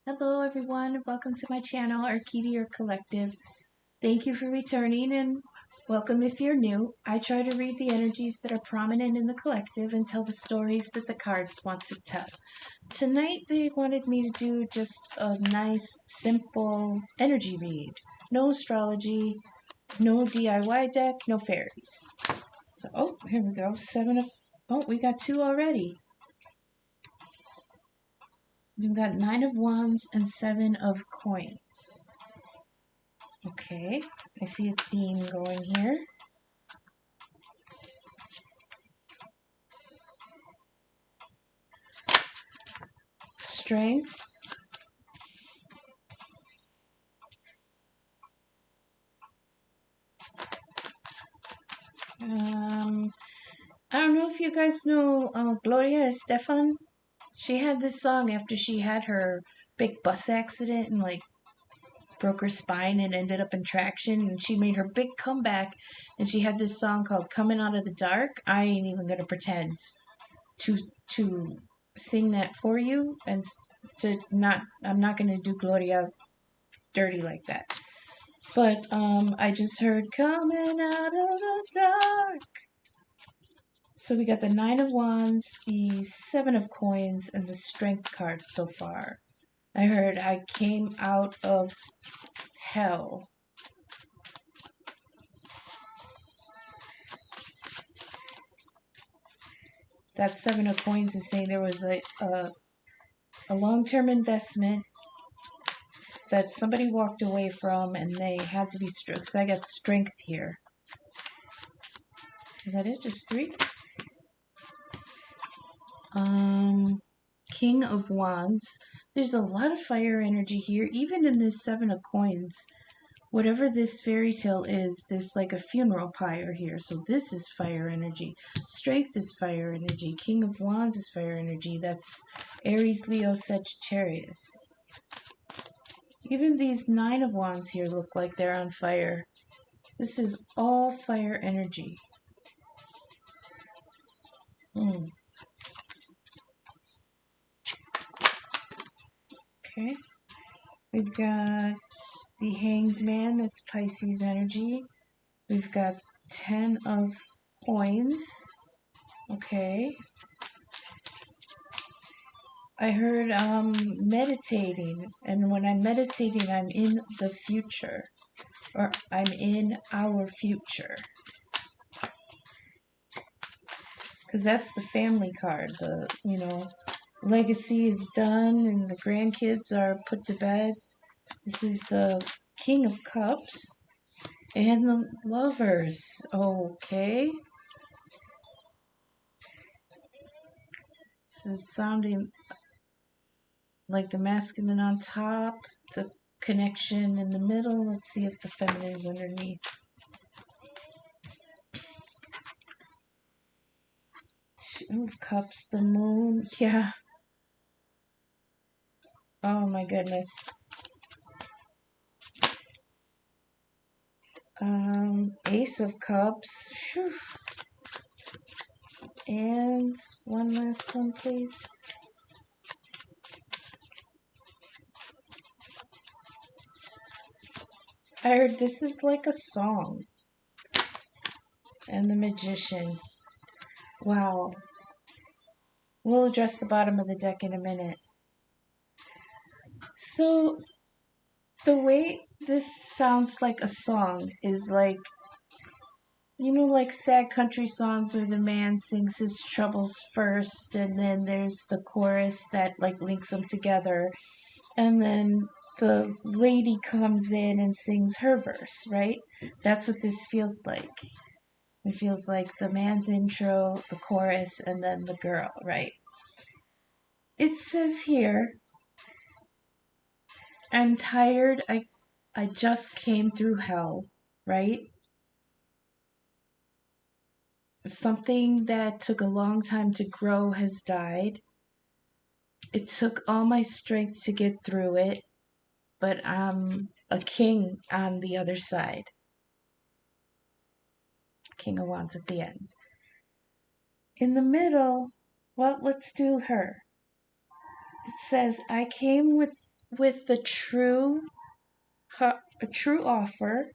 Hello everyone, welcome to my channel, Arcadia Collective. Thank you for returning and welcome if you're new. I try to read the energies that are prominent in the collective and tell the stories that the cards want to tell. Tonight they wanted me to do just a nice, simple energy read. No astrology, no DIY deck, no fairies. So, here we go. We got two already. We've got 9 of Wands and 7 of Coins. Okay, I see a theme going here. Strength. I don't know if you guys know Gloria Estefan. She had this song after she had her big bus accident and broke her spine and ended up in traction, and she made her big comeback, and she had this song called Coming Out of the Dark. I ain't even gonna pretend to sing that for you, and I'm not gonna do Gloria dirty like that. But I just heard Coming Out of the Dark. So we got the 9 of Wands, the 7 of Coins, and the Strength card so far. I heard I came out of hell. That 7 of Coins is saying there was a long-term investment that somebody walked away from and they had to be strict. Because I got Strength here. Is that it? Just 3? King of Wands. There's a lot of fire energy here, even in this 7 of Coins. Whatever this fairy tale is, there's like a funeral pyre here. So this is fire energy. Strength is fire energy. King of Wands is fire energy. That's Aries, Leo, Sagittarius. Even these 9 of Wands here look like they're on fire. This is all fire energy. Okay. We've got the Hanged Man, that's Pisces energy. We've got 10 of Coins. Okay. I heard meditating, and when I'm meditating, I'm in the future, or I'm in our future. Because that's the family card. Legacy is done and the grandkids are put to bed. This is the King of Cups and the Lovers. Okay. This is sounding like the masculine on top, the connection in the middle. Let's see if the feminine's underneath. Two of Cups, the Moon. Yeah. Oh my goodness. Ace of Cups. Whew. And one last one, please. I heard this is like a song. And the Magician. Wow. We'll address the bottom of the deck in a minute. So, the way this sounds like a song is like, like sad country songs where the man sings his troubles first, and then there's the chorus that links them together, and then the lady comes in and sings her verse, right? That's what this feels like. It feels like the man's intro, the chorus, and then the girl, right? It says here, I'm tired, I just came through hell, right? Something that took a long time to grow has died. It took all my strength to get through it, but I'm a king on the other side. King of Wands at the end. In the middle, well, let's do her. It says, I came with with a true offer.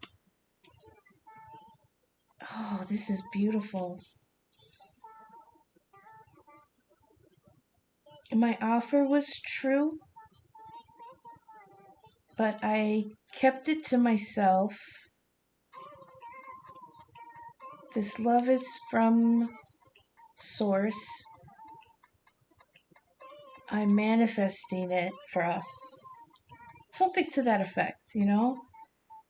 Oh, this is beautiful. My offer was true, but I kept it to myself. This love is from Source. I'm manifesting it for us. Something to that effect, you know?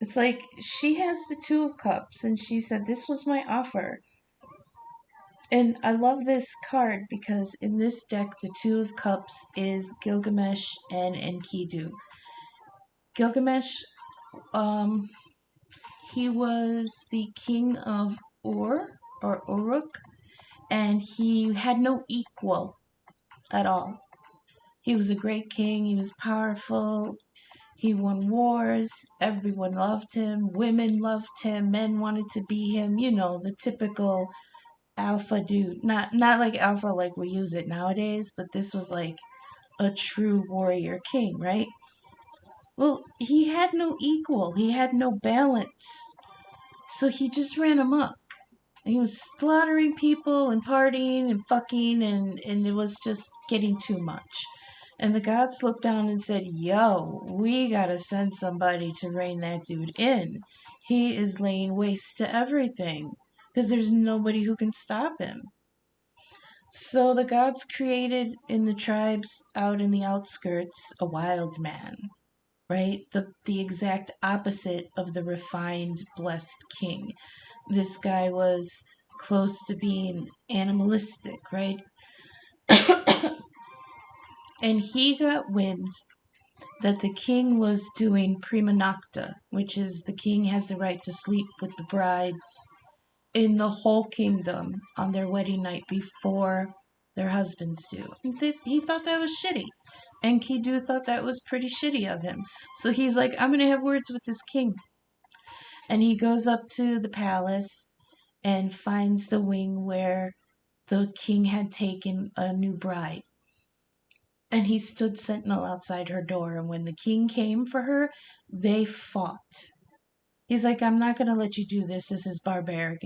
It's like she has the Two of Cups and she said, "This was my offer." And I love this card because in this deck, the Two of Cups is Gilgamesh and Enkidu. Gilgamesh, um, he was the king of Ur or Uruk, and he had no equal at all. He was a great king, he was powerful, he won wars, everyone loved him, women loved him, men wanted to be him, you know, the typical alpha dude. Not like alpha like we use it nowadays, but this was like a true warrior king, right? Well, he had no equal, he had no balance. So he just ran amok. He was slaughtering people and partying and fucking, and it was just getting too much. And the gods looked down and said, "Yo, we gotta send somebody to rein that dude in. He is laying waste to everything because there's nobody who can stop him." So the gods created in the tribes out in the outskirts a wild man, right? The exact opposite of the refined, blessed king. This guy was close to being animalistic, right? And he got wind that the king was doing prima nocta, which is the king has the right to sleep with the brides in the whole kingdom on their wedding night before their husbands do. He thought that was shitty. And Kidu thought that was pretty shitty of him. So he's like, "I'm going to have words with this king." And he goes up to the palace and finds the wing where the king had taken a new bride. And he stood sentinel outside her door. And when the king came for her, they fought. He's like, "I'm not going to let you do this. This is barbaric."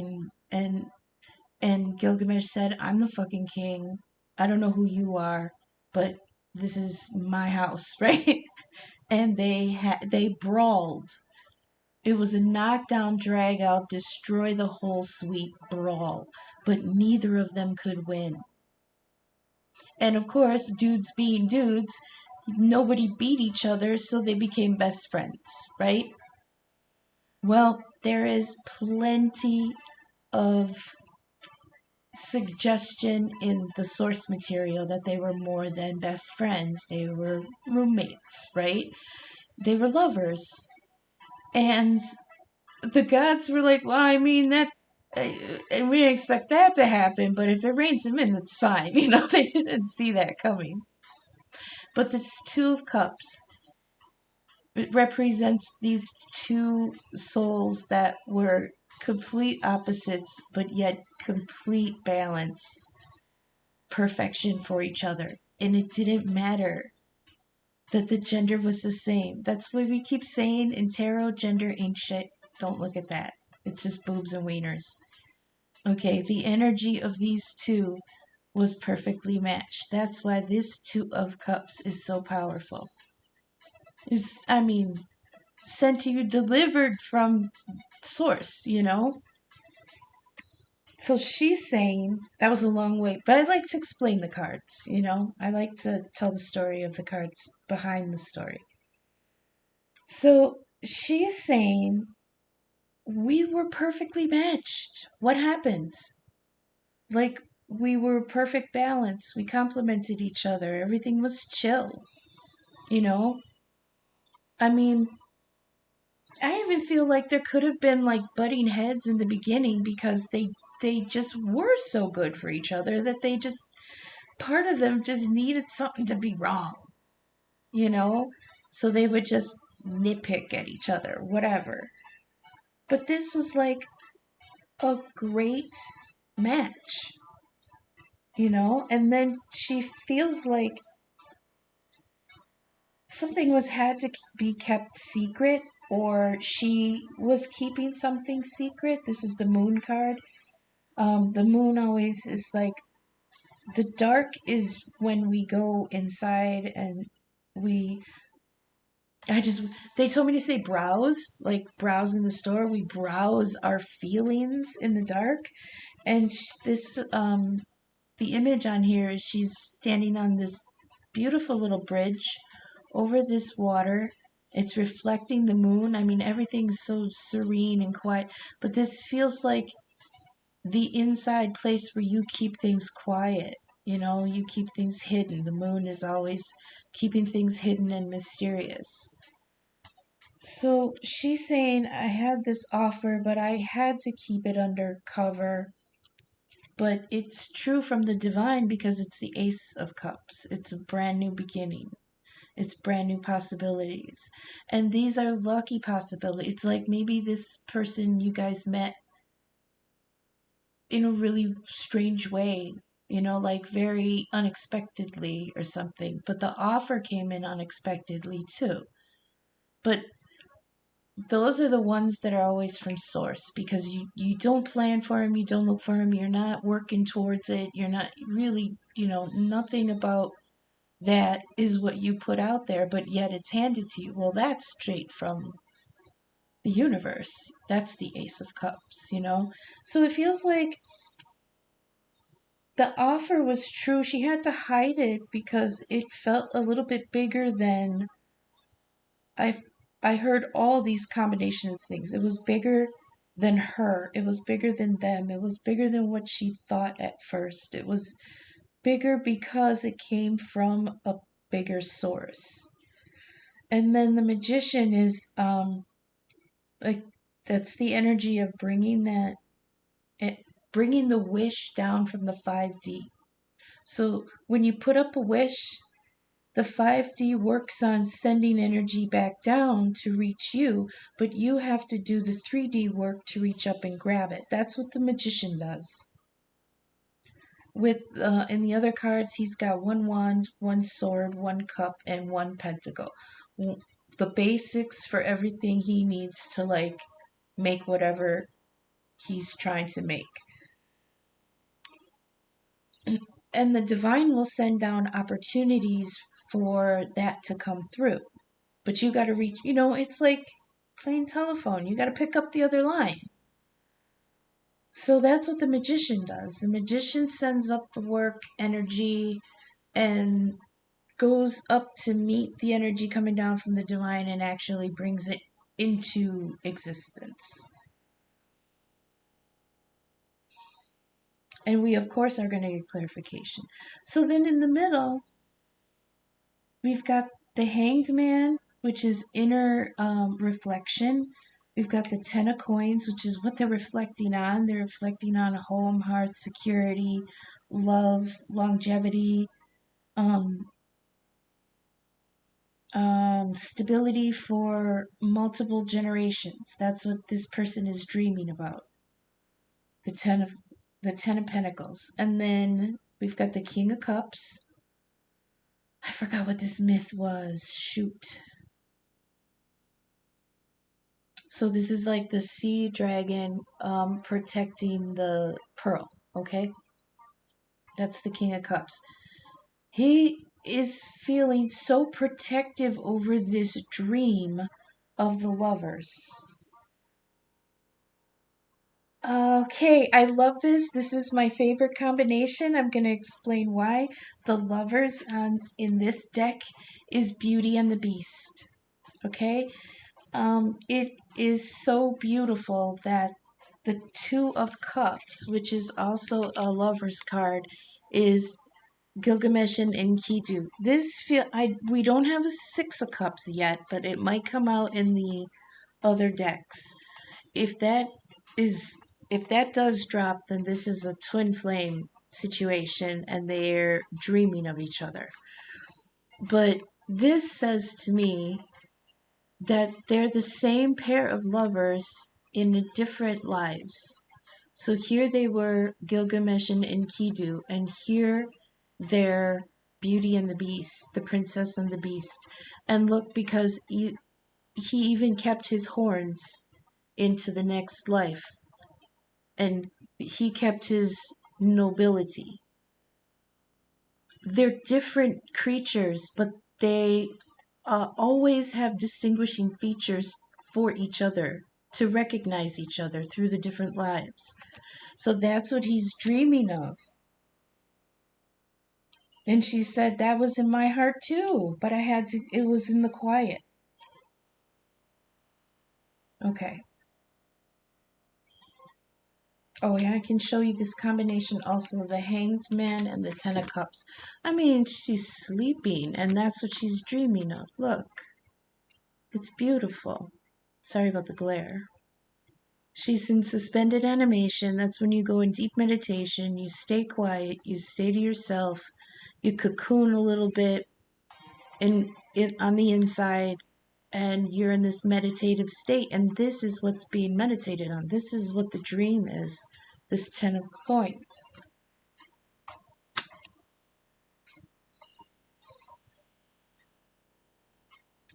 And Gilgamesh said, "I'm the fucking king. I don't know who you are, but this is my house," right? And they brawled. It was a knockdown, drag out, destroy the whole suite brawl, but neither of them could win. And of course, dudes being dudes, nobody beat each other, so they became best friends, right? Well, there is plenty of suggestion in the source material that they were more than best friends. They were roommates, right? They were lovers. And the gods were like, "Well, I mean, and we didn't expect that to happen, but if it reins him in, that's fine." You know, they didn't see that coming. But this Two of Cups, it represents these two souls that were complete opposites, but yet complete balance, perfection for each other. And it didn't matter that the gender was the same. That's what we keep saying in tarot, gender ain't shit. Don't look at that. It's just boobs and wieners. Okay, the energy of these two was perfectly matched. That's why this Two of Cups is so powerful. I mean, sent to you, delivered from source, you know? So she's saying, that was a long way, but I like to explain the cards, you know? I like to tell the story of the cards behind the story. So she's saying, we were perfectly matched. What happened? Like, we were perfect balance. We complemented each other. Everything was chill, you know? I mean, I even feel like there could have been like butting heads in the beginning because they just were so good for each other that they just part of them just needed something to be wrong, you know? So they would just nitpick at each other, whatever. But this was like a great match, you know? And then she feels like something was had to be kept secret, or she was keeping something secret. This is the moon card. The moon always is like, the dark is when we go inside and we I just they told me to say browse, like browse in the store. We browse our feelings in the dark. And this the image on here is she's standing on this beautiful little bridge over this water. It's reflecting the moon. I mean, everything's so serene and quiet, but this feels like the inside place where you keep things quiet. You know, you keep things hidden. The moon is always keeping things hidden and mysterious. So she's saying, I had this offer, but I had to keep it under cover. But it's true from the divine because it's the Ace of Cups. It's a brand new beginning. It's brand new possibilities. And these are lucky possibilities. It's like maybe this person you guys met in a really strange way, you know, like very unexpectedly or something. But the offer came in unexpectedly too. But those are the ones that are always from source, because you don't plan for them, you don't look for them, you're not working towards it, you're not really, nothing about that is what you put out there, but yet it's handed to you. Well, that's straight from the universe. That's the Ace of Cups. So it feels like the offer was true. She had to hide it because it felt a little bit bigger than I I heard all these combinations of things. It was bigger than her. It was bigger than them. It was bigger than what she thought at first. It was bigger because it came from a bigger source. And then the magician is like, that's the energy of bringing the wish down from the 5D. So when you put up a wish, the 5D works on sending energy back down to reach you, but you have to do the 3D work to reach up and grab it. That's what the magician does. With in the other cards, he's got one wand, one sword, one cup, and one pentacle. The basics for everything he needs to like make whatever he's trying to make. And the divine will send down opportunities for that to come through. But you got to reach, it's like playing telephone. You got to pick up the other line. So that's what the magician does. The magician sends up the work energy and goes up to meet the energy coming down from the divine and actually brings it into existence. And we, of course, are going to get clarification. So then in the middle, we've got the Hanged Man, which is inner reflection. We've got the Ten of Coins, which is what they're reflecting on. They're reflecting on home, heart, security, love, longevity, um, stability for multiple generations. That's what this person is dreaming about. The Ten of Pentacles. And then we've got the King of Cups. I forgot what this myth was. Shoot. So this is like the sea dragon protecting the pearl, okay? That's the King of Cups. He is feeling so protective over this dream of the lovers. Okay, I love this. This is my favorite combination. I'm going to explain why. The lovers in this deck is Beauty and the Beast. Okay? It is so beautiful that the Two of Cups, which is also a lover's card, is Gilgamesh and Enkidu. We don't have a Six of Cups yet, but it might come out in the other decks. If that is if that does drop, then this is a twin flame situation and they're dreaming of each other. But this says to me that they're the same pair of lovers in different lives. So here they were, Gilgamesh and Enkidu, and here they're Beauty and the Beast, the Princess and the Beast. And look, because he even kept his horns into the next life, and he kept his nobility. They're different creatures, but they always have distinguishing features for each other, to recognize each other through the different lives. So that's what he's dreaming of. And she said that was in my heart too, but it was in the quiet. Okay. Oh, yeah, I can show you this combination also, the Hanged Man and the Ten of Cups. I mean, she's sleeping, and that's what she's dreaming of. Look. It's beautiful. Sorry about the glare. She's in suspended animation. That's when you go in deep meditation. You stay quiet. You stay to yourself. You cocoon a little bit on the inside, and you're in this meditative state. And this is what's being meditated on. This is what the dream is. This Ten of Coins.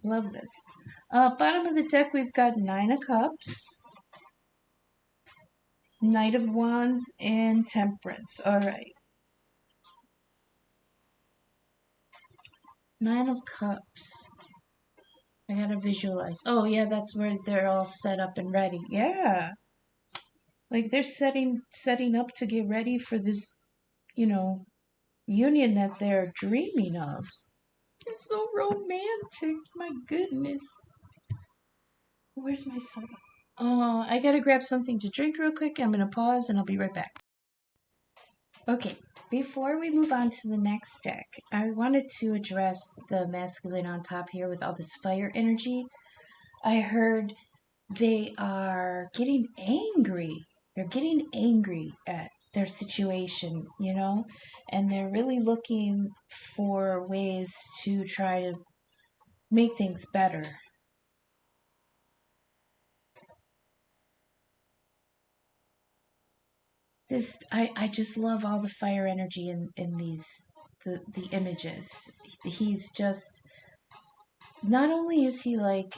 Love this. Bottom of the deck, we've got Nine of Cups, Knight of Wands, and Temperance. All right. Nine of Cups. I gotta visualize. Oh, yeah, that's where they're all set up and ready. Yeah. Like they're setting up to get ready for this, you know, union that they're dreaming of. It's so romantic. My goodness. Where's my soda? Oh, I gotta grab something to drink real quick. I'm gonna pause and I'll be right back. Okay, before we move on to the next deck, I wanted to address the masculine on top here with all this fire energy. I heard they are getting angry. They're getting angry at their situation, and they're really looking for ways to try to make things better. I just love all the fire energy in the images. He's just, not only is he like,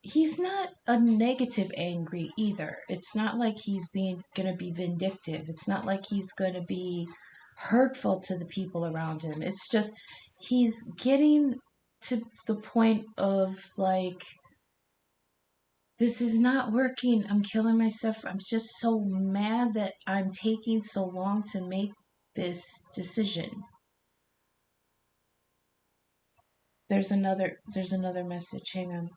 he's not a negative angry either. It's not like he's gonna be vindictive. It's not like he's gonna be hurtful to the people around him. It's just he's getting to the point of like, this is not working. I'm killing myself. I'm just so mad that I'm taking so long to make this decision. There's another message. Hang on.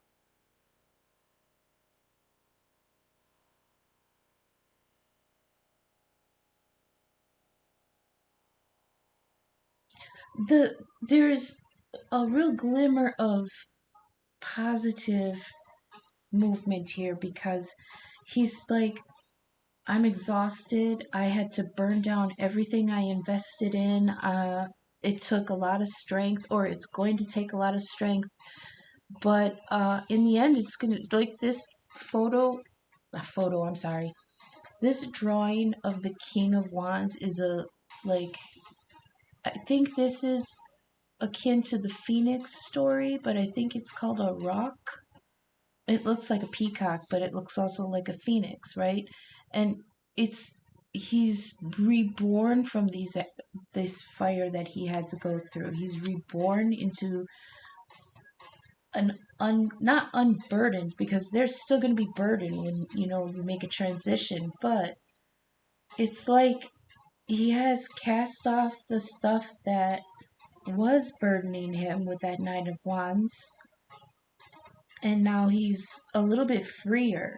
There's a real glimmer of positive movement here, because he's like, I'm exhausted. I had to burn down everything I invested in. It took a lot of strength, or it's going to take a lot of strength, but in the end, it's gonna, like, this I'm sorry. This drawing of the King of Wands is I think this is akin to the Phoenix story, but I think it's called a rock. It looks like a peacock, but it looks also like a phoenix, right? And it's he's reborn from this fire that he had to go through. He's reborn into not unburdened, because there's still going to be burden when you make a transition, but it's like he has cast off the stuff that was burdening him with that Knight of Wands, and now he's a little bit freer.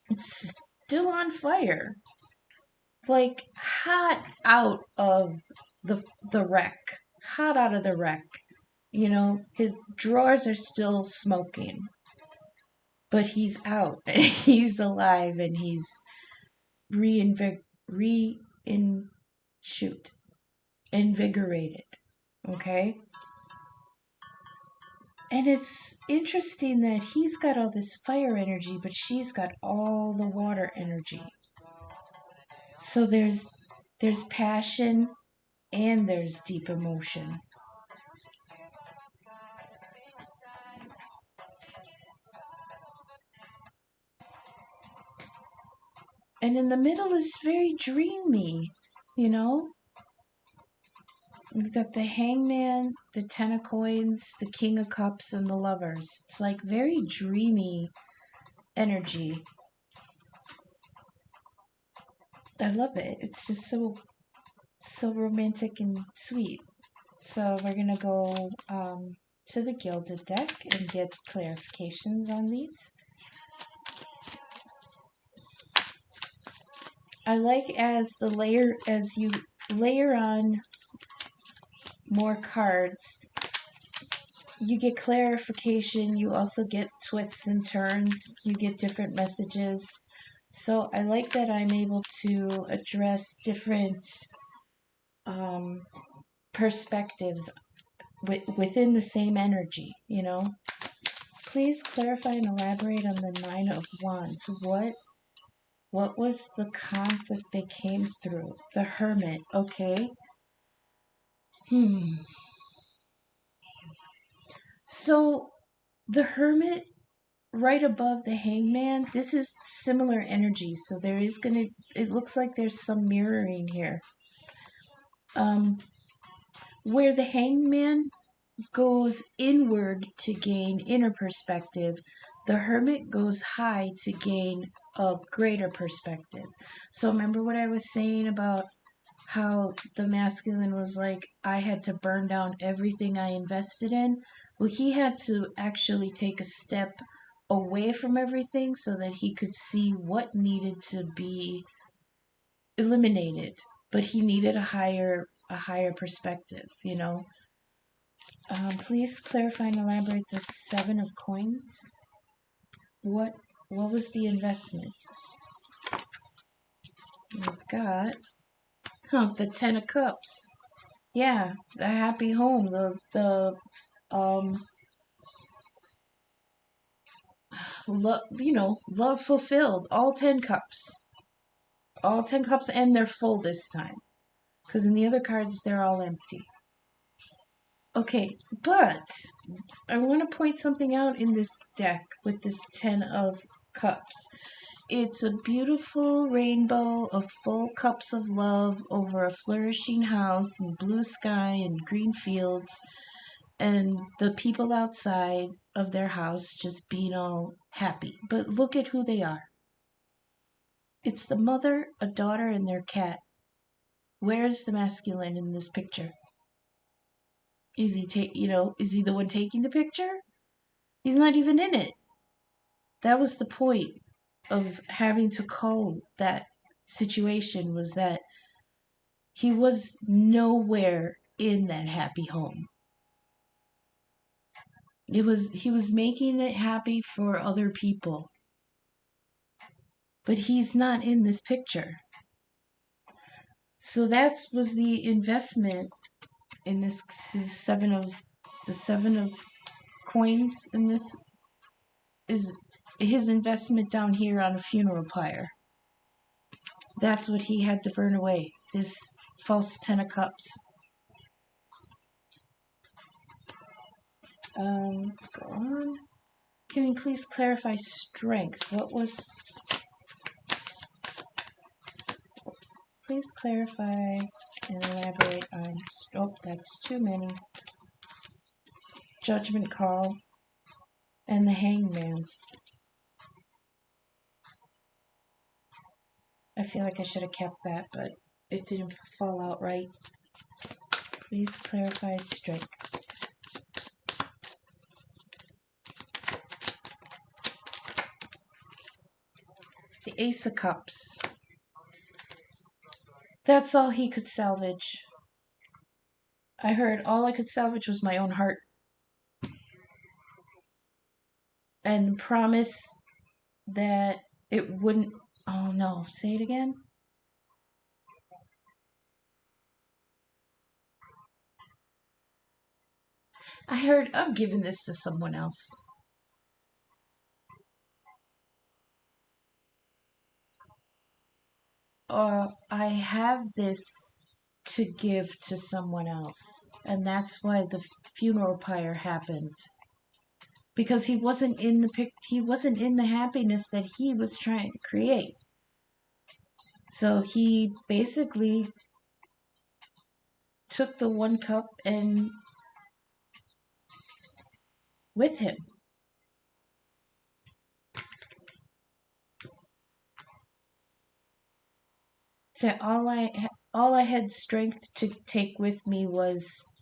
It's still on fire, like hot out of the wreck, hot out of the wreck. His drawers are still smoking, but he's out and he's alive and he's invigorated. Okay. And it's interesting that he's got all this fire energy, but she's got all the water energy. So there's passion and there's deep emotion. And in the middle is very dreamy, you know? We've got the hangman, the 10 of coins, the king of cups, and the lovers. It's like very dreamy energy. I love it. It's just so romantic and sweet. So we're gonna go to the Gilded deck and get clarifications on these. I like as you layer on more cards, you get clarification, you also get twists and turns, you get different messages. So I like that I'm able to address different perspectives within the same energy, you know? Please clarify and elaborate on the Nine of Wands. What was the conflict they came through? The Hermit, okay. So the Hermit right above the Hangman, this is similar energy. So there is gonna, it looks like there's some mirroring here. Where the Hangman goes inward to gain inner perspective, the Hermit goes high to gain a greater perspective. So remember what I was saying about how the masculine was like, I had to burn down everything I invested in? Well, he had to actually take a step away from everything so that he could see what needed to be eliminated. But he needed a higher perspective, you know. Please clarify and elaborate the 7 of coins. What was the investment? We've got the 10 of cups. Yeah, the happy home, the um love fulfilled. All 10 cups, and they're full this time. Because in the other cards they're all empty. Okay, but I want to point something out in this deck with this 10 of cups. It's a beautiful rainbow of full cups of love over a flourishing house and blue sky and green fields, and the people outside of their house just being all happy. But look at who they are. It's the mother, a daughter, and their cat. Where's the masculine in this picture? Is he the one taking the picture? He's not even in it. That was the point of having to call that situation, was that he was nowhere in that happy home. He was making it happy for other people. But he's not in this picture. So that was the investment in this the 7 of coins, and this is his investment down here on a funeral pyre. That's what he had to burn away, this false 10 of cups. Let's go on. Can you please clarify strength? Please clarify and elaborate on, that's too many. Judgment call and the hangman. I feel like I should have kept that, but it didn't fall out right. Please clarify strength. The Ace of Cups. That's all he could salvage. I heard all I could salvage was my own heart. And the promise that it wouldn't. Oh no, say it again. I heard I'm giving this to someone else. I have this to give to someone else. And that's why the funeral pyre happened. Because he wasn't in the happiness that he was trying to create. So he basically took the one cup and with him. So all I had strength to take with me was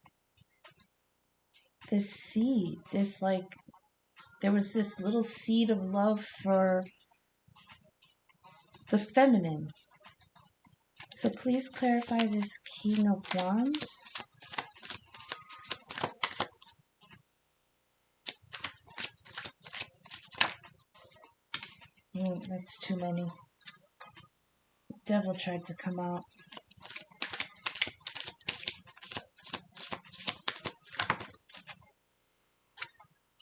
this seed. There was this little seed of love for the feminine. So please clarify this King of Wands. That's too many. The devil tried to come out.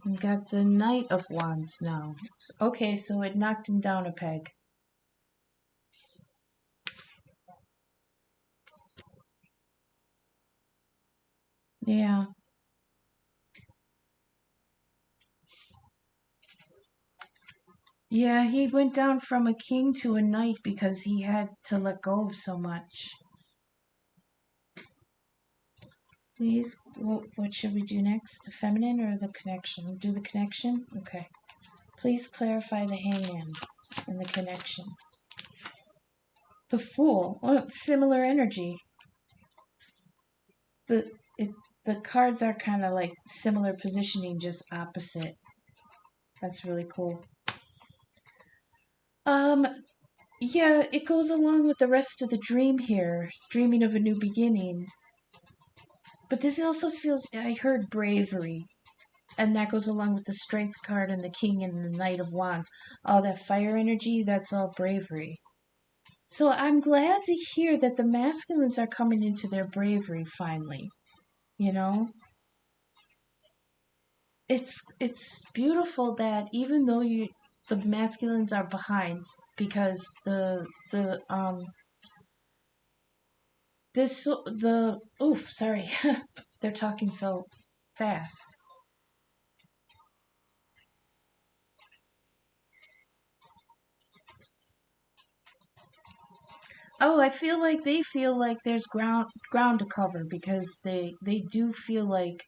We got the Knight of Wands now. Okay, so it knocked him down a peg. Yeah. Yeah, he went down from a king to a knight because he had to let go of so much. Please, what should we do next? The feminine or the connection? Do the connection? Okay. Please clarify the hangman and the connection. The Fool. Oh, similar energy. The cards are kind of like similar positioning, just opposite. That's really cool. Yeah, it goes along with the rest of the dream here. Dreaming of a new beginning. But this also feels, I heard bravery. And that goes along with the Strength card and the King and the Knight of Wands. All that fire energy, that's all bravery. So I'm glad to hear that the masculines are coming into their bravery finally. You know? It's beautiful that even though the masculines are behind because sorry. They're talking so fast. Oh, I feel like they feel like there's ground to cover because they do feel like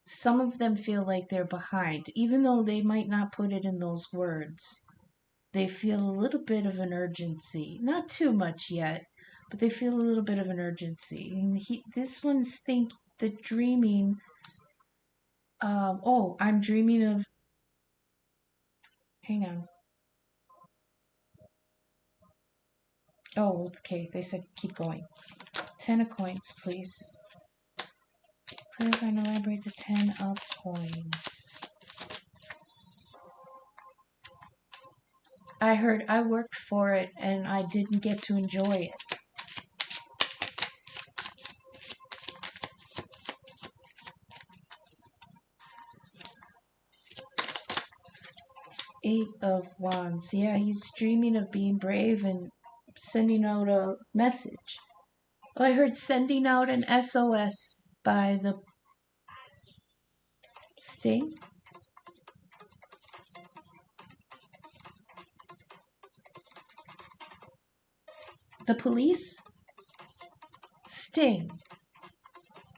some of them feel like they're behind, even though they might not put it in those words. They feel a little bit of an urgency, not too much yet, but they feel a little bit of an urgency. And this one's the dreaming. I'm dreaming of. Hang on. Oh, okay. They said keep going. 10 of coins, please. Clarify and elaborate the 10 of coins. I heard I worked for it and I didn't get to enjoy it. 8 of Wands. Yeah, he's dreaming of being brave and sending out a message. Oh, I heard sending out an SOS by the Sting. The police? Sting.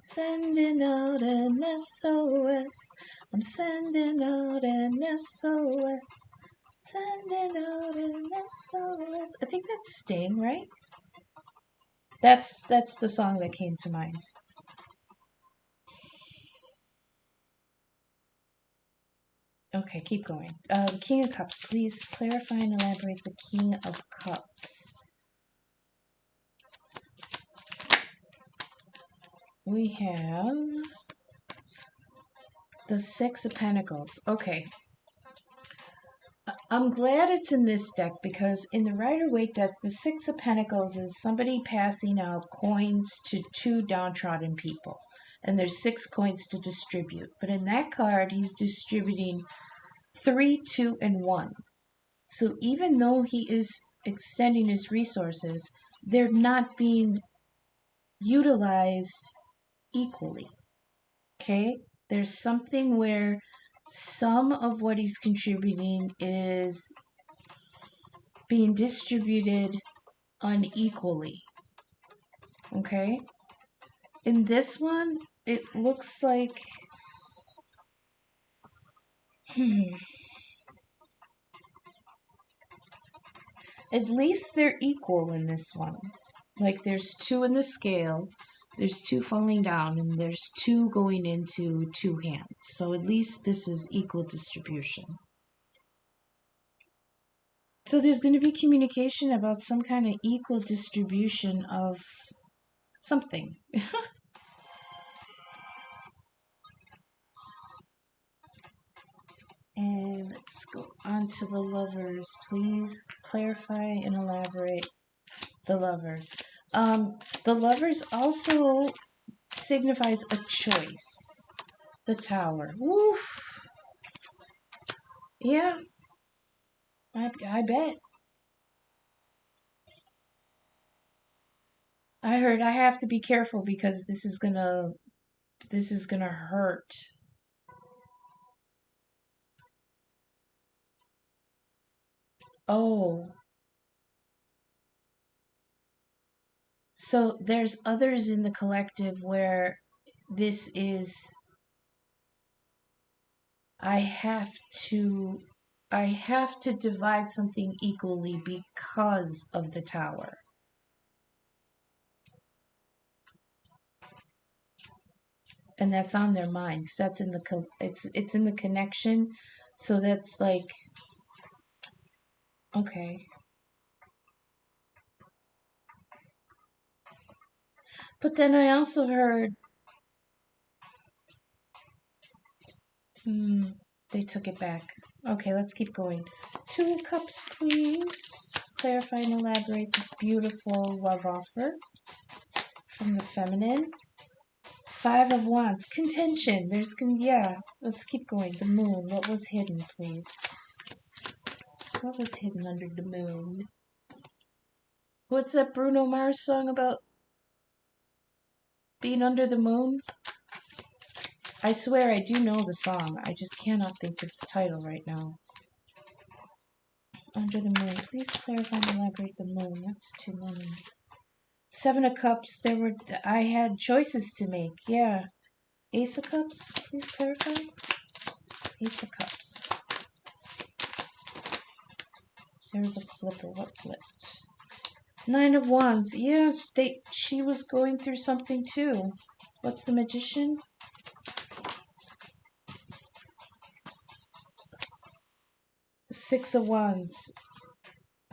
Sending out an SOS. I'm sending out an SOS. Sending out an SOS. I think that's Sting, right? That's the song that came to mind. Okay, keep going. King of Cups, please clarify and elaborate the King of Cups. We have the 6 of Pentacles. Okay. I'm glad it's in this deck because in the Rider-Waite deck, the 6 of Pentacles is somebody passing out coins to 2 downtrodden people. And there's 6 coins to distribute. But in that card, he's distributing 3, 2, and 1. So even though he is extending his resources, they're not being utilized equally. Okay? There's something where some of what he's contributing is being distributed unequally. Okay? In this one, it looks like at least they're equal in this one. Like there's 2 in the scale, there's 2 falling down, and there's 2 going into 2 hands. So at least this is equal distribution. So there's going to be communication about some kind of equal distribution of something. And let's go on to the lovers. Please clarify and elaborate the lovers. The lovers also signifies a choice. The tower. Woof. Yeah, I bet. I heard I have to be careful because this is gonna hurt. Oh, so there's others in the collective where this is I have to I have to divide something equally because of the tower. And that's on their mind because that's in the it's in the connection. So that's like okay. But then I also heard they took it back. Okay, let's keep going. 2 cups, please. Clarify and elaborate this beautiful love offer from the feminine. 5 of Wands. Contention. Yeah. Let's keep going. The moon. What was hidden, please? What was hidden under the moon? What's that Bruno Mars song about being under the moon? I swear I do know the song. I just cannot think of the title right now. Under the moon. Please clarify and elaborate the moon. That's too many. 7 of Cups. I had choices to make. Yeah. Ace of Cups. Please clarify. Ace of Cups. There's a flipper. What flipped? 9 of Wands. Yeah, she was going through something too. What's the Magician? 6 of Wands.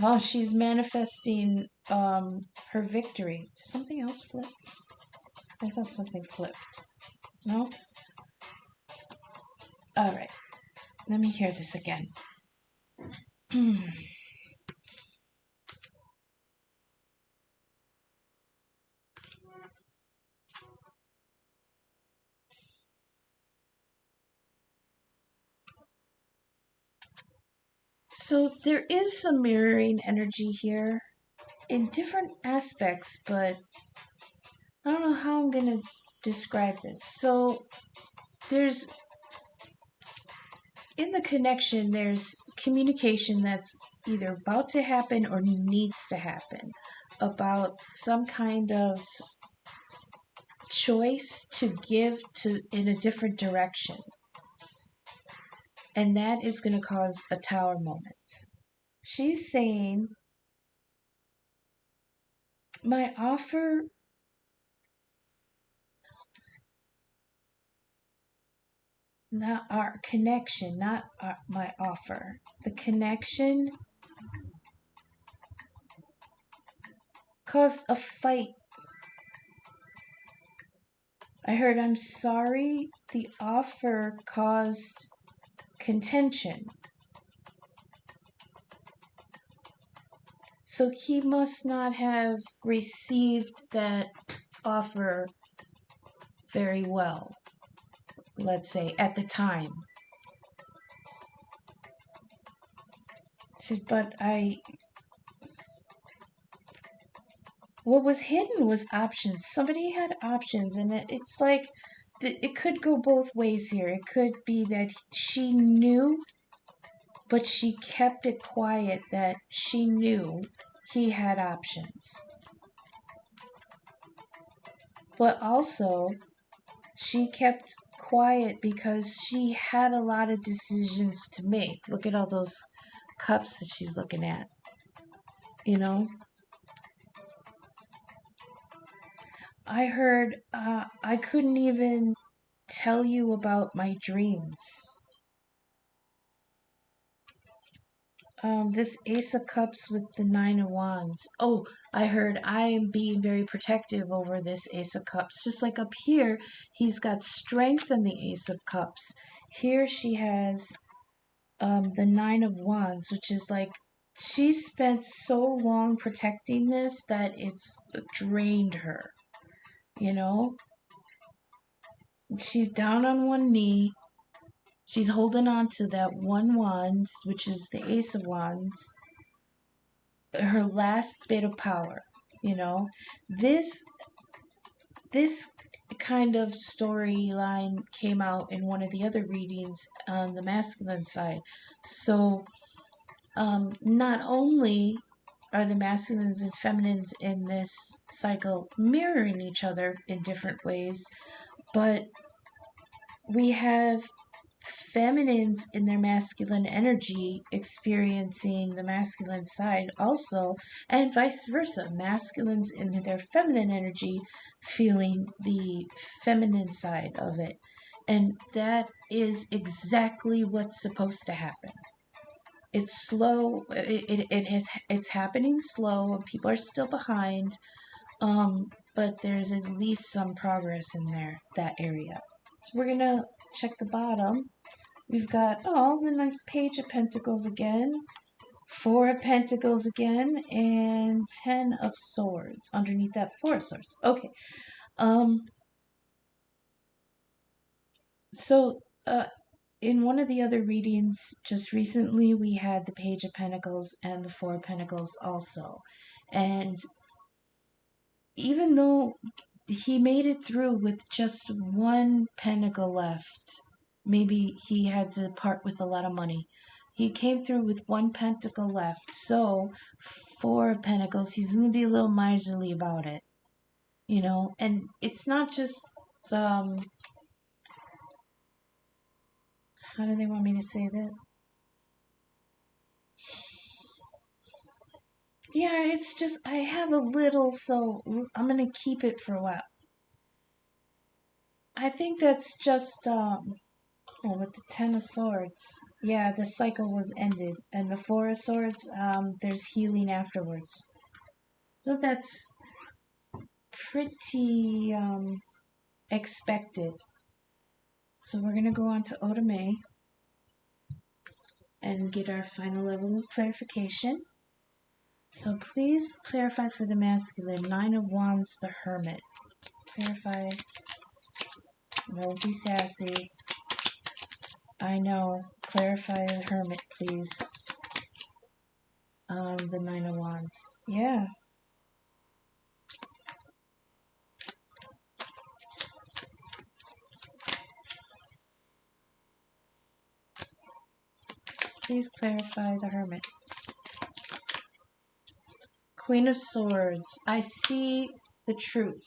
Oh, she's manifesting her victory. Did something else flip? I thought something flipped. No? Alright. Let me hear this again. So there is some mirroring energy here in different aspects, but I don't know how I'm going to describe this. So there's in the connection, there's communication that's either about to happen or needs to happen about some kind of choice to give to in a different direction. And that is going to cause a tower moment. She's saying, my offer, not our connection, not my offer. The connection caused a fight. I heard, I'm sorry, the offer caused contention. So he must not have received that offer very well, let's say, at the time. She said, but what was hidden was options. Somebody had options, and it's like it could go both ways here. It could be that she knew, but she kept it quiet that she knew he had options. But also, she kept quiet because she had a lot of decisions to make. Look at all those cups that she's looking at, you know? I heard I couldn't even tell you about my dreams. This Ace of Cups with the Nine of Wands. Oh, I heard I am being very protective over this Ace of Cups. Just like up here, he's got strength in the Ace of Cups. Here she has the Nine of Wands, which is like she spent so long protecting this that it's drained her, you know? She's down on one knee. She's holding on to that one wand, which is the Ace of Wands, her last bit of power, you know? This this kind of storyline came out in one of the other readings on the masculine side. So not only are the masculines and feminines in this cycle mirroring each other in different ways, but we have feminines in their masculine energy experiencing the masculine side also, and vice versa. Masculines in their feminine energy feeling the feminine side of it. And that is exactly what's supposed to happen. It's slow. It's happening slow. People are still behind, but there's at least some progress in that area. So we're gonna check the bottom. We've got, oh, the nice Page of Pentacles again, Four of Pentacles again, and Ten of Swords underneath that Four of Swords. Okay. So, in one of the other readings just recently, we had the Page of Pentacles and the Four of Pentacles also. And even though he made it through with just one pentacle left, maybe he had to part with a lot of money. He came through with one pentacle left. So, Four of Pentacles, he's going to be a little miserly about it, you know? And it's not just, how do they want me to say that? Yeah, it's just, I have a little, so I'm going to keep it for a while. I think that's just, with the Ten of Swords. Yeah, the cycle was ended. And the Four of Swords, there's healing afterwards. So that's pretty, expected. So we're going to go on to Oda-Mae and get our final level of clarification. So please clarify for the masculine. Nine of Wands, the Hermit. Clarify. Don't be sassy. I know. Clarify the Hermit, please. The Nine of Wands. Yeah. Please clarify the Hermit. Queen of Swords. I see the truth.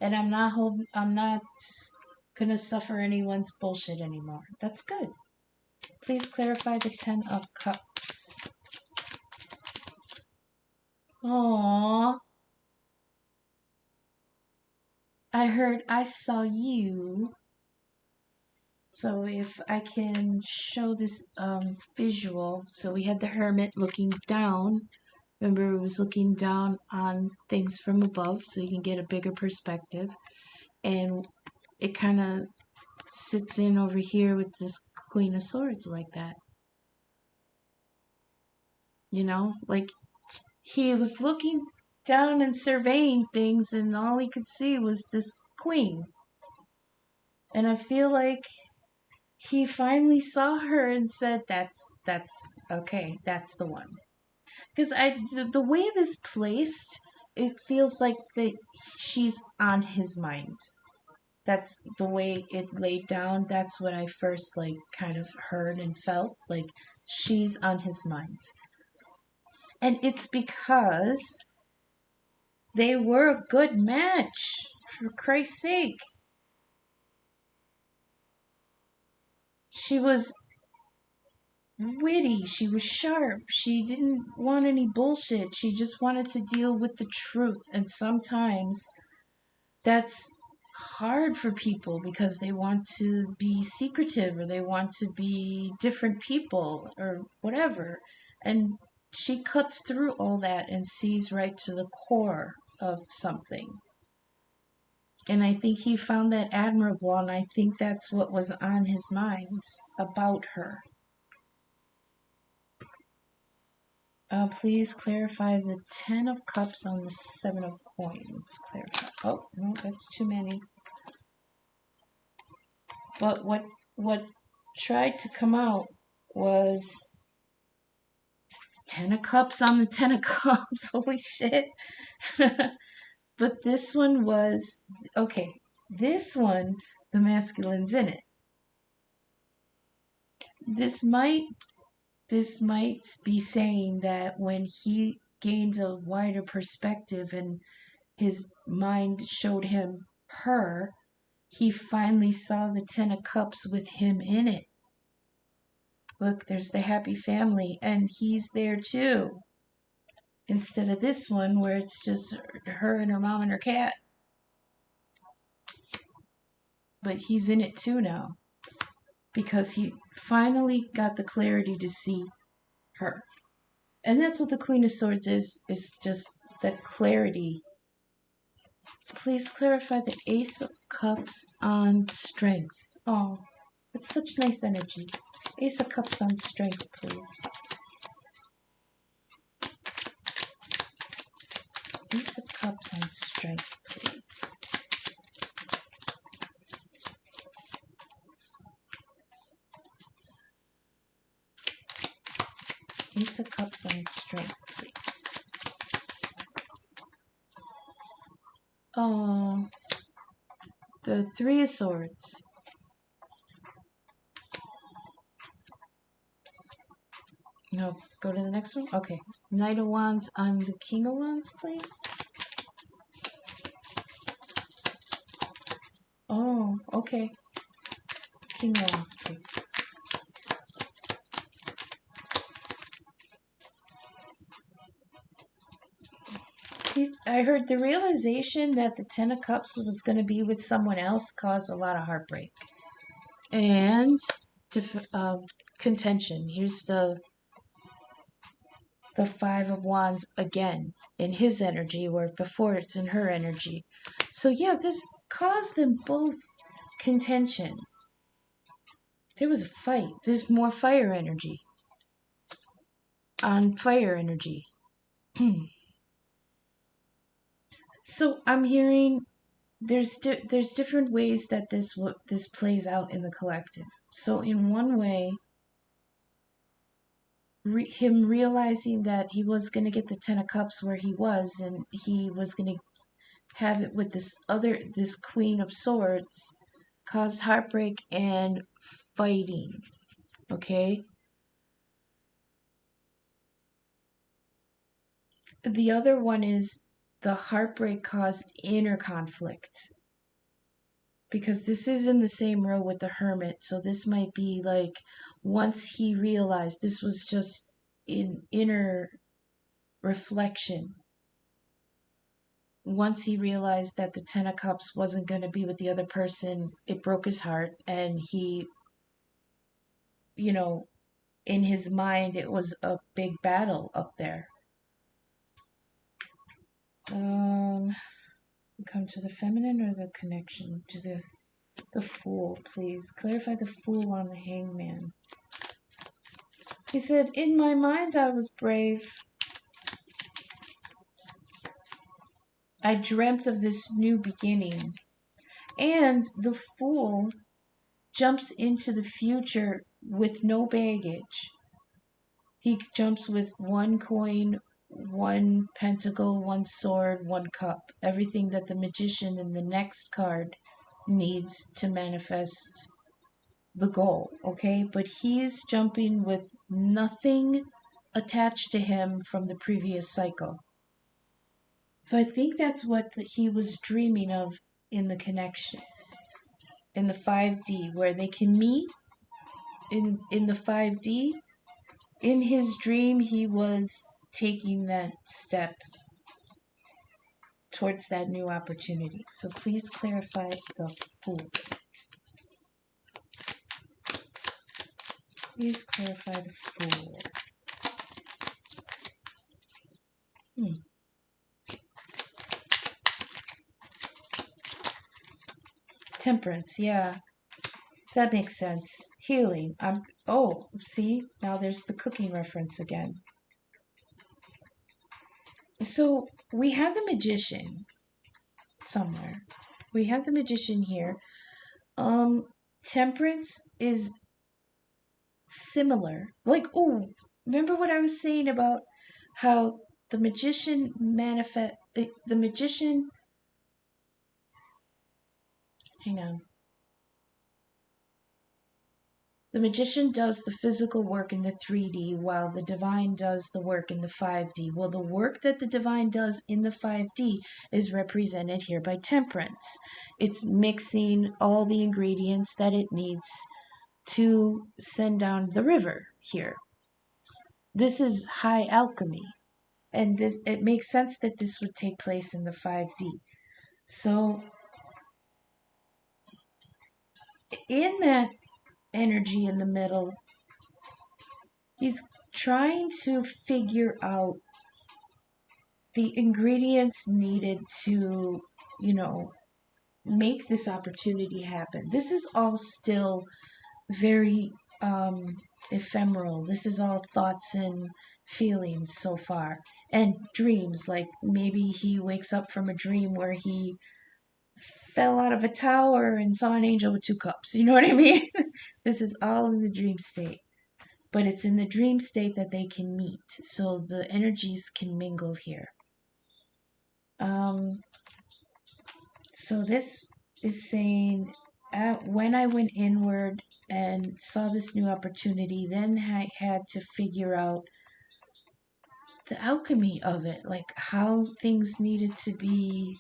And I'm not gonna suffer anyone's bullshit anymore. That's good. Please clarify the Ten of Cups. Aww. I heard I saw you. So if I can show this visual. So we had the Hermit looking down. Remember, it was looking down on things from above so you can get a bigger perspective. And it kind of sits in over here with this Queen of Swords like that. You know, like he was looking down and surveying things, and all he could see was this queen. And I feel like he finally saw her and said, "That's okay. That's the one." Because the way this placed, it feels like that she's on his mind. That's the way it laid down. That's what I first like kind of heard and felt like she's on his mind. And it's because they were a good match, for Christ's sake. She was witty, she was sharp, she didn't want any bullshit. She just wanted to deal with the truth. And sometimes that's hard for people because they want to be secretive or they want to be different people or whatever. And she cuts through all that and sees right to the core of something. And I think he found that admirable, and I think that's what was on his mind about her. Please clarify the 10 of cups on the 7 of coins. Clarify. Oh, no, that's too many. But what tried to come out was 10 of cups on the 10 of cups. Holy shit. But this one was, okay, this one, the masculine's in it. This might be saying that when he gained a wider perspective and his mind showed him her, he finally saw the 10 of cups with him in it. Look, there's the happy family, and he's there too. Instead of this one where it's just her and her mom and her cat. But he's in it too now. Because he finally got the clarity to see her. And that's what the Queen of Swords is just that clarity. Please clarify the Ace of Cups on strength. Oh, that's such nice energy. Ace of Cups on strength, please. Ace of Cups on strength, please. Ace of Cups on strength, please. Oh, the Three of Swords. No, go to the next one? Okay. Knight of Wands on the King of Wands, please. Oh, okay. King of Wands, please. I heard the realization that the 10 of Cups was going to be with someone else caused a lot of heartbreak. And contention. Here's the Five of Wands again in his energy, where before it's in her energy. So yeah, this caused them both contention. There was a fight. There's more fire energy. On fire energy. So I'm hearing there's different ways that this plays out in the collective. So in one way, him realizing that he was going to get the 10 of Cups where he was, and he was going to have it with this Queen of Swords, caused heartbreak and fighting. Okay? The other one is the heartbreak caused inner conflict. Because this is in the same row with the Hermit, so this might be like once he realized this was just in inner reflection. Once he realized that the 10 of Cups wasn't going to be with the other person, it broke his heart, and he, in his mind, it was a big battle up there. Come to the feminine or the connection to the Fool, please. Clarify the Fool on the Hangman. He said, in my mind, I was brave. I dreamt of this new beginning. And the Fool jumps into the future with no baggage. He jumps with one coin, one pentacle, one sword, one cup. Everything that the magician in the next card needs to manifest the goal, okay? But he's jumping with nothing attached to him from the previous cycle. So I think that's what he was dreaming of in the connection, in the 5D, where they can meet in the 5D. In his dream, he was taking that step towards that new opportunity. So please clarify the Fool. Please clarify the Fool. Temperance, yeah. That makes sense. Healing. Oh, see? Now there's the cooking reference again. So we had the magician somewhere. We have the magician here. Temperance is similar. Like, oh, remember what I was saying about how the magician the magician, hang on. The magician does the physical work in the 3D while the divine does the work in the 5D. Well, the work that the divine does in the 5D is represented here by temperance. It's mixing all the ingredients that it needs to send down the river here. This is high alchemy, and it makes sense that this would take place in the 5D. So in that energy in the middle, he's trying to figure out the ingredients needed to, make this opportunity happen. This is all still very ephemeral. This is all thoughts and feelings so far. And dreams, like maybe he wakes up from a dream where he fell out of a tower and saw an angel with two cups. You know what I mean? This is all in the dream state. But it's in the dream state that they can meet. So the energies can mingle here. So this is saying, when I went inward and saw this new opportunity, then I had to figure out the alchemy of it, like how things needed to be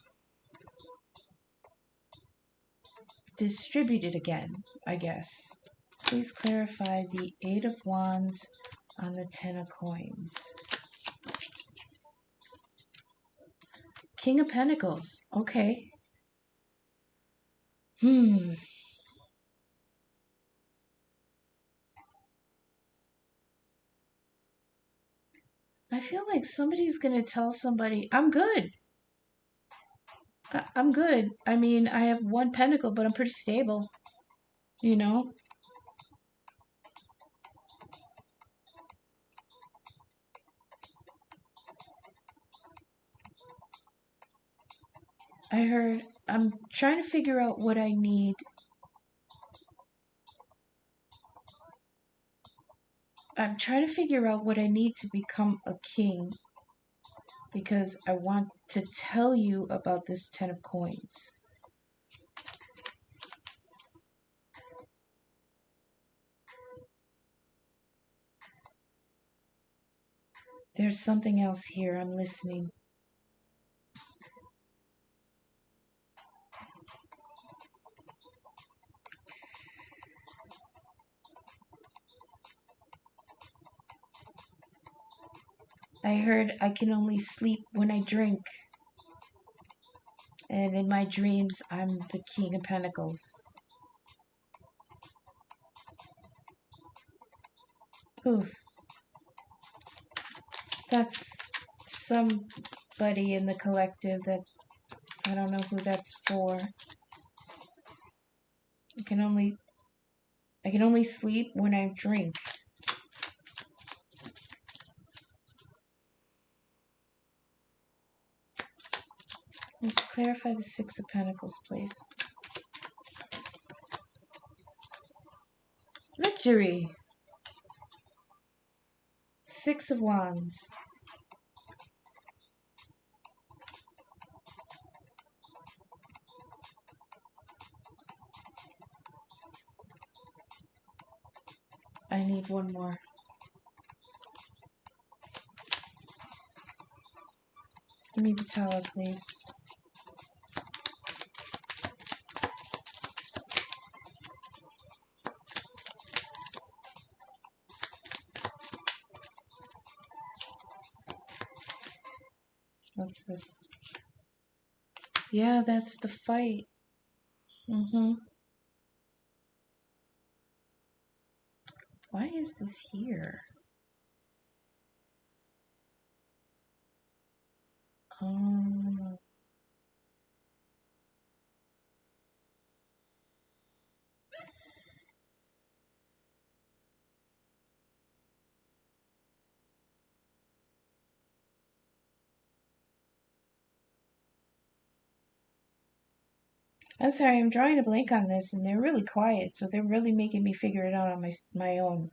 distributed again, I guess. Please clarify the 8 of Wands on the 10 of Coins. King of Pentacles. Okay. I feel like somebody's going to tell somebody, I'm good. I'm good. I mean, I have one pentacle, but I'm pretty stable. You know? I heard, I'm trying to figure out what I need. I'm trying to figure out what I need to become a king, because I want to tell you about this 10 of Coins. There's something else here. I'm listening. I heard I can only sleep when I drink. And in my dreams, I'm the King of Pentacles. Ooh. That's somebody in the collective that I don't know who that's for. I can only sleep when I drink. Let's clarify the 6 of Pentacles, please. Victory. 6 of Wands. I need one more. Give me the tower, please. What's this? Yeah, that's the fight. Mm-hmm. Why is this here? Um, I'm sorry, I'm drawing a blank on this, and they're really quiet, so they're really making me figure it out on my own.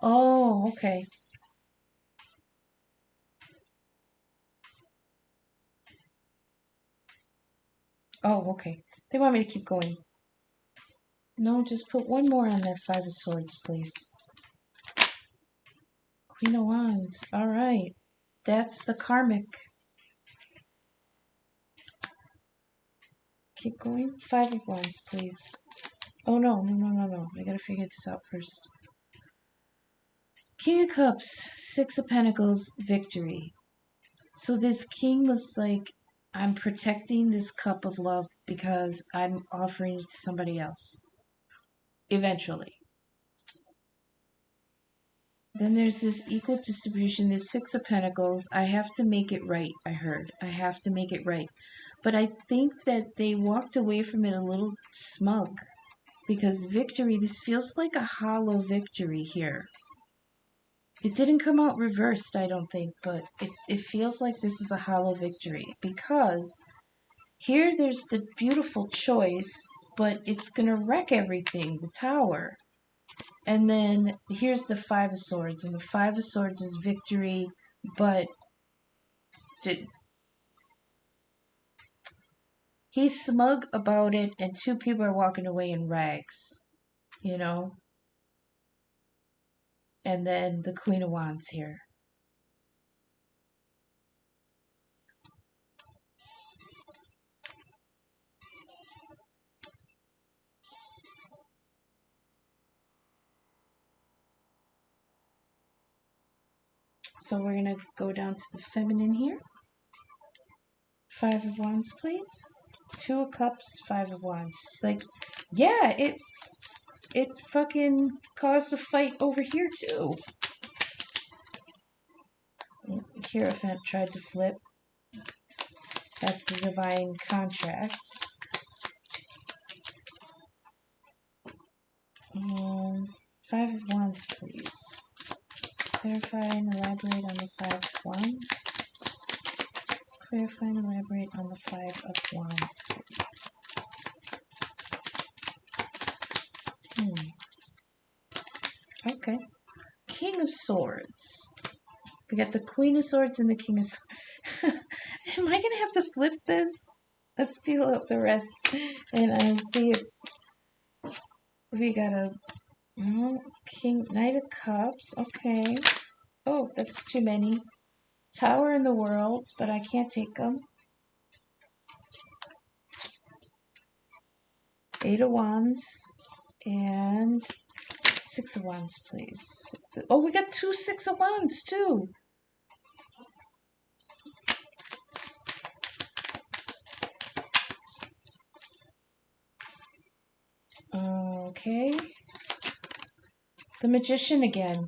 Oh, okay. Oh, okay. They want me to keep going. No, just put one more on that Five of Swords, please. Queen of Wands. All right. That's the karmic. Keep going. Five of Wands, please. Oh, no, no, no, no, no. I gotta figure this out first. King of Cups, Six of Pentacles, victory. So this king was like, I'm protecting this cup of love because I'm offering it to somebody else. Eventually. Then there's this equal distribution. There's Six of Pentacles. I have to make it right, I heard. I have to make it right. But I think that they walked away from it a little smug. Because victory, this feels like a hollow victory here. It didn't come out reversed, I don't think, but it feels like this is a hollow victory. Because here there's the beautiful choice, but it's going to wreck everything, the tower. And then here's the Five of Swords, and the Five of Swords is victory, but he's smug about it, and two people are walking away in rags, you know? And then the Queen of Wands here. So we're going to go down to the feminine here. Five of Wands, please. Two of Cups, Five of Wands. It's like, yeah, it fucking caused a fight over here too. Hierophant tried to flip. That's the divine contract. Five of Wands, please. Clarify and elaborate on the Five of Wands. Clarify and elaborate on the Five of Wands, please. Okay. King of Swords. We got the Queen of Swords and the King of Swords. Am I going to have to flip this? Let's deal up the rest. And I'll see if we got a King, Knight of Cups. Okay. Oh, that's too many. Tower in the Worlds, but I can't take them. Eight of Wands. And Six of Wands, please. Oh, we got two Six of Wands, too. Okay. The Magician again.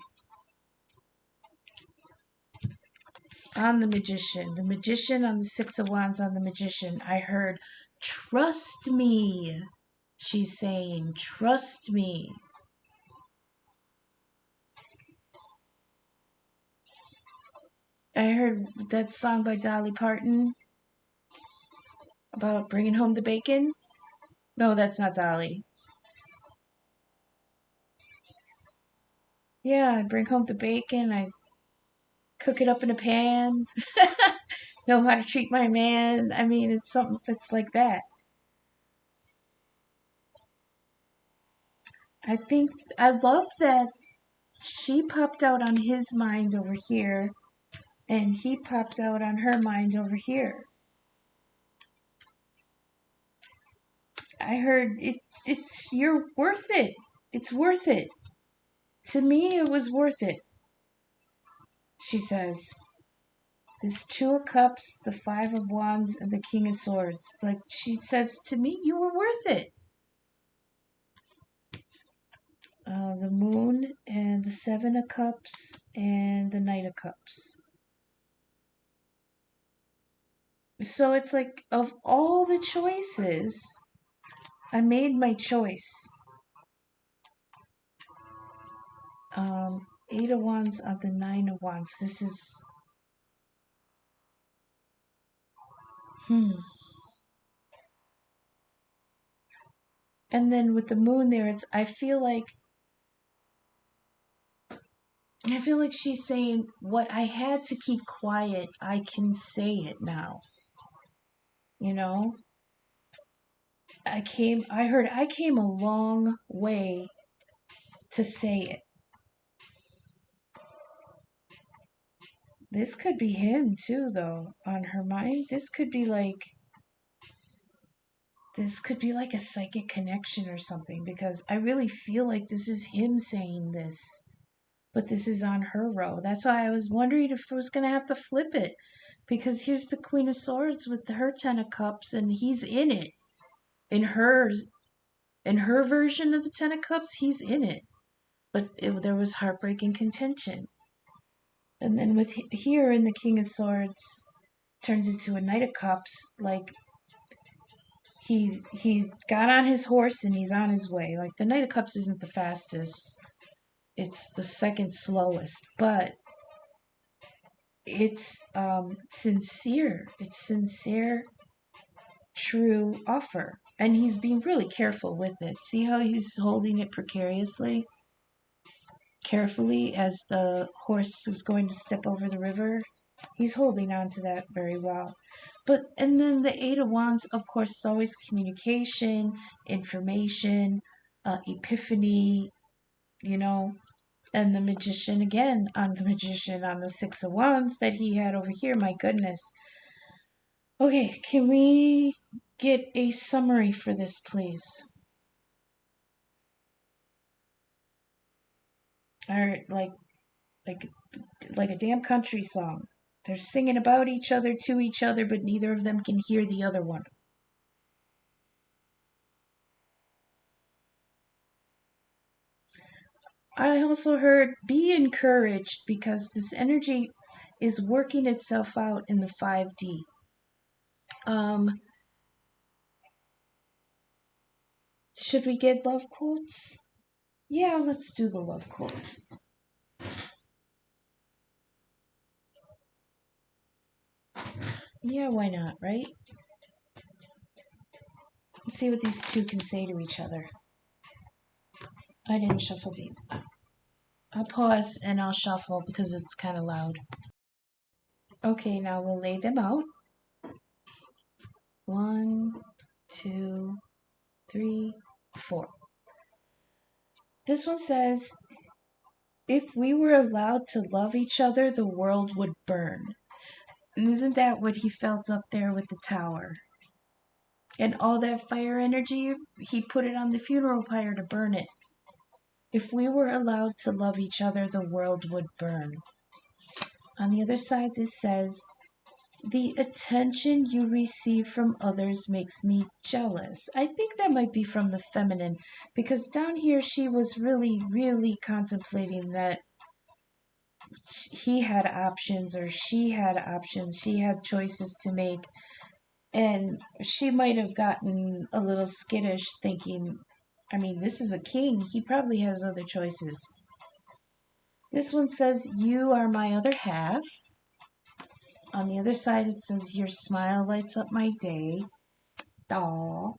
On the Magician. The Magician on the Six of Wands on the Magician. I heard, trust me. She's saying, trust me. I heard that song by Dolly Parton about bringing home the bacon. No, that's not Dolly. Yeah, I bring home the bacon. I cook it up in a pan. Know how to treat my man. I mean, it's something that's like that. I think I love that she popped out on his mind over here, and he popped out on her mind over here. I heard it's you're worth it. It's worth it. To me, it was worth it. She says, "There's two of cups, the five of wands, and the king of swords." It's like she says to me, "You were worth it." The moon and the seven of cups and the knight of cups. So it's like of all the choices, I made my choice. Eight of wands on the nine of wands. This is hmm. And then with the moon there, it's I feel like she's saying what I had to keep quiet, I can say it now. You know? I came a long way to say it. This could be him too, though, on her mind. This could be like a psychic connection or something, because I really feel like this is him saying this, but this is on her row. That's why I was wondering if I was going to have to flip it, because here's the Queen of Swords with her Ten of Cups, and he's in it. In hers, in her version of the Ten of Cups, he's in it. But there was heartbreak and contention. And then with here in the King of Swords, turns into a Knight of Cups, like he's got on his horse and he's on his way. Like the Knight of Cups isn't the fastest. It's the second slowest, but it's sincere. It's sincere, true offer. And he's being really careful with it. See how he's holding it precariously? Carefully as the horse is going to step over the river. He's holding on to that very well. But, and then the Eight of Wands, of course, is always communication, information, epiphany, you know. And the Magician, again, on the Magician, on the Six of Wands that he had over here. My goodness. Okay, can we get a summary for this, please? Or like like a damn country song. They're singing about each other to each other, but neither of them can hear the other one. I also heard be encouraged because this energy is working itself out in the 5D. Um, should we get love quotes? Yeah, let's do the love quotes. Yeah, why not, right? Let's see what these two can say to each other. I didn't shuffle these. I'll pause and I'll shuffle because it's kind of loud. Okay, now we'll lay them out. 1, 2, 3, 4. This one says, if we were allowed to love each other, the world would burn. And isn't that what he felt up there with the tower? And all that fire energy, he put it on the funeral pyre to burn it. If we were allowed to love each other, the world would burn. On the other side, this says, the attention you receive from others makes me jealous. I think that might be from the feminine, because down here she was really, really contemplating that he had options or she had options. She had choices to make. And she might have gotten a little skittish thinking, I mean, this is a king. He probably has other choices. This one says, you are my other half. On the other side, it says, your smile lights up my day. Aww.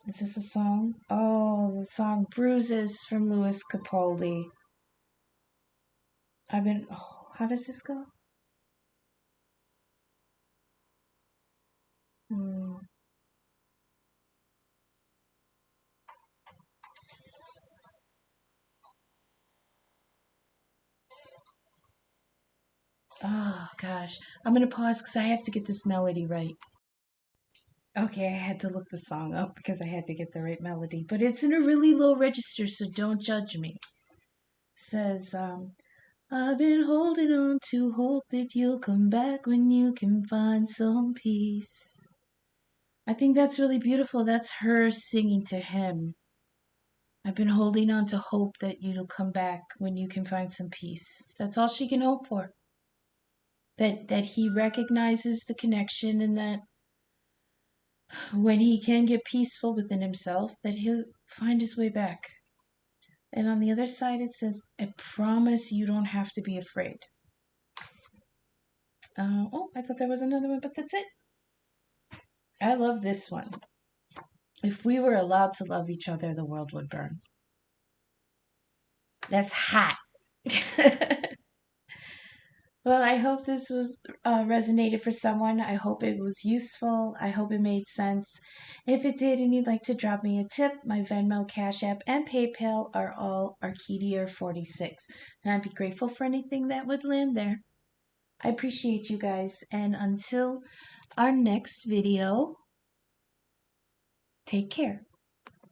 Is this a song? Oh, the song Bruises from Louis Capaldi. how does this go? Hmm. Oh, gosh. I'm going to pause because I have to get this melody right. Okay, I had to look the song up because I had to get the right melody, but it's in a really low register, so don't judge me. It says, I've been holding on to hope that you'll come back when you can find some peace. I think that's really beautiful. That's her singing to him. I've been holding on to hope that you'll come back when you can find some peace. That's all she can hope for. That he recognizes the connection and that when he can get peaceful within himself, that he'll find his way back. And on the other side, it says, I promise you don't have to be afraid. I thought there was another one, but that's it. I love this one. If we were allowed to love each other, the world would burn. That's hot. Well, I hope this was resonated for someone. I hope it was useful. I hope it made sense. If it did and you'd like to drop me a tip, my Venmo, Cash App, and PayPal are all Arcadier46. And I'd be grateful for anything that would land there. I appreciate you guys. And until our next video, take care.